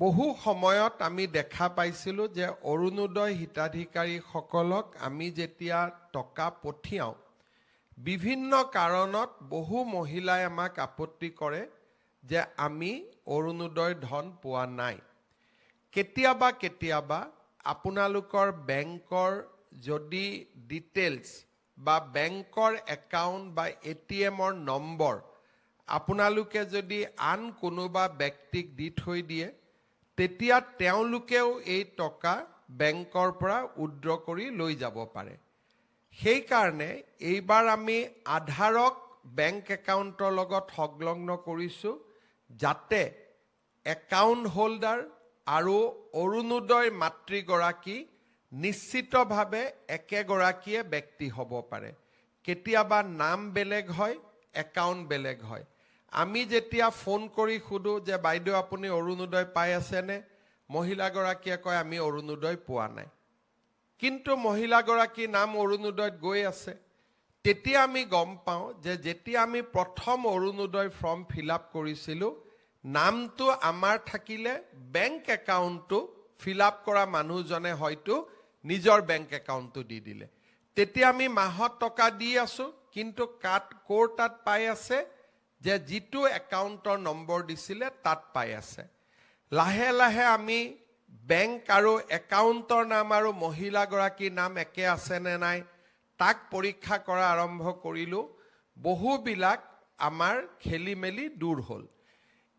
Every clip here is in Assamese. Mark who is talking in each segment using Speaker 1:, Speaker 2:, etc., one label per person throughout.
Speaker 1: বহু সময়ত আমি দেখা পাইছিলোঁ যে অৰুণোদয় হিতাধিকাৰীসকলক আমি যেতিয়া টকা পঠিয়াওঁ বিভিন্ন কাৰণত বহু মহিলাই আমাক আপত্তি কৰে যে আমি অৰুণোদয় ধন পোৱা নাই। কেতিয়াবা কেতিয়াবা আপোনালোকৰ বেংকৰ যদি ডিটেইলছ বা বেংকৰ একাউণ্ট বা এটিএমৰ নম্বৰ আপোনালোকে যদি আন কোনোবা ব্যক্তিক দি থৈ দিয়ে তেতিয়া তেওঁলোকেও এই টকা বেংকৰ পৰা উইথড্ৰ কৰি লৈ যাব পাৰে। সেইকাৰণে এইবাৰ আমি আধাৰক বেংক একাউণ্টৰ লগত সংলগ্ন কৰিছোঁ যাতে একাউণ্ট হোল্ডাৰ আৰু অৰুণোদয় মাতৃগৰাকী নিশ্চিতভাৱে একেগৰাকীয়ে ব্যক্তি হ'ব পাৰে। কেতিয়াবা নাম বেলেগ হয়, একাউণ্ট বেলেগ হয়। আমি যেতিয়া ফোন কৰি সুধো যে বাইদেউ আপুনি অৰুণোদয় পাই আছেনে, মহিলাগৰাকীয়ে কয় আমি অৰুণোদয় পোৱা নাই, কিন্তু মহিলাগৰাকীৰ নাম অৰুণোদয়ত গৈ আছে। তেতিয়া আমি গম পাওঁ যে যেতিয়া আমি প্ৰথম অৰুণোদয় ফৰ্ম ফিল আপ কৰিছিলোঁ নামটো আমাৰ থাকিলে বেংক একাউণ্টটো ফিল আপ কৰা মানুহজনে হয়তো নিজৰ বেংক একাউণ্টটো দি দিলে। তেতিয়া আমি মাহত টকা দি আছোঁ, কিন্তু ক'ৰ তাত পাই আছে যে যিটো একাউণ্টৰ নম্বৰ দিছিলে তাত পাই আছে। লাহে লাহে আমি বেংক আৰু একাউণ্টৰ নাম আৰু মহিলাগৰাকীৰ নাম একে আছেনে নাই তাক পৰীক্ষা কৰা আৰম্ভ কৰিলোঁ। বহুবিলাক আমাৰ খেলি মেলি দূৰ হ'ল।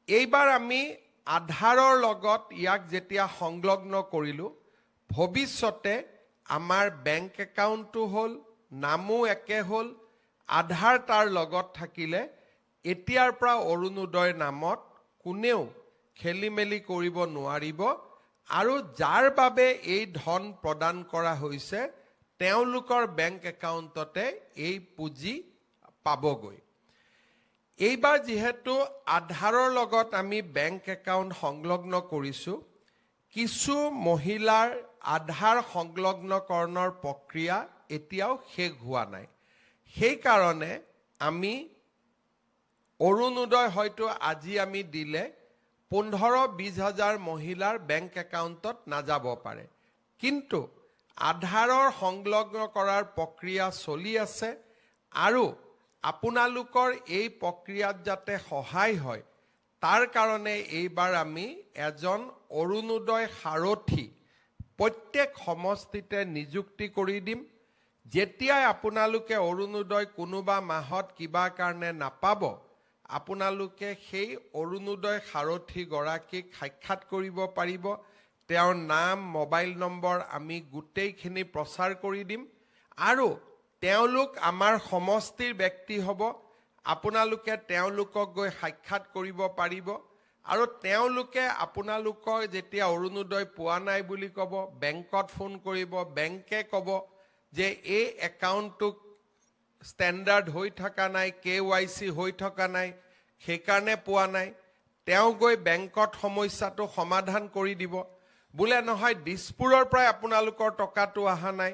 Speaker 1: এইবাৰ আমি আধাৰৰ লগত ইয়াক যেতিয়া সংলগ্ন কৰিলোঁ ভৱিষ্যতে আমাৰ বেংক একাউণ্টটো হ'ল, নামো একে হ'ল, আধাৰ তাৰ লগত থাকিলে এতিয়াৰ পৰা অৰুণোদয় নামত কোনেও খেলি মেলি কৰিব নোৱাৰিব আৰু যাৰ বাবে এই ধন প্ৰদান কৰা হৈছে তেওঁলোকৰ বেংক একাউণ্টতে এই পুঁজি পাবগৈ। এইবাৰ যিহেতু আধাৰৰ লগত আমি বেংক একাউণ্ট সংলগ্ন কৰিছোঁ, কিছু মহিলাৰ আধাৰ সংলগ্নকৰণৰ প্ৰক্ৰিয়া এতিয়াও শেষ হোৱা নাই। সেইকাৰণে আমি অৰুণোদয় হয়তো আজি আমি দিলে 15-20 হাজাৰ মহিলাৰ বেংক একাউণ্টত নাযাব পাৰে, কিন্তু আধাৰৰ সংলগ্ন কৰাৰ প্ৰক্ৰিয়া চলি আছে আৰু আপোনালোকৰ এই প্ৰক্ৰিয়াত যাতে সহায় হয় তাৰ কাৰণে এইবাৰ আমি এজন অৰুণোদয় সাৰথী প্ৰত্যেক সমষ্টিতে নিযুক্তি কৰি দিম। যেতিয়াই আপোনালোকে অৰুণোদয় কোনোবা মাহত কিবা কাৰণে নাপাব আপোনালোকে সেই অৰুণোদয় সাৰথীগৰাকীক সাক্ষাৎ কৰিব পাৰিব। তেওঁৰ নাম, মোবাইল নম্বৰ আমি গোটেইখিনি প্ৰচাৰ কৰি দিম আৰু তেওঁলোক আমাৰ সমষ্টিৰ ব্যক্তি হ'ব। আপোনালোকে তেওঁলোকক গৈ সাক্ষাৎ কৰিব পাৰিব আৰু তেওঁলোকে আপোনালোকৰ যেতিয়া অৰুণোদয় পোৱা নাই বুলি ক'ব বেংকত ফোন কৰিব, বেংকে ক'ব যে এই একাউণ্টটো ষ্টেণ্ডাৰ্ড হৈ থকা নাই, KYC হৈ থকা নাই, সেইকাৰণে পোৱা নাই। তেওঁ গৈ বেংকত সমস্যাটো সমাধান কৰি দিব। বোলে নহয় দিছপুৰৰ পৰাই আপোনালোকৰ টকাটো অহা নাই,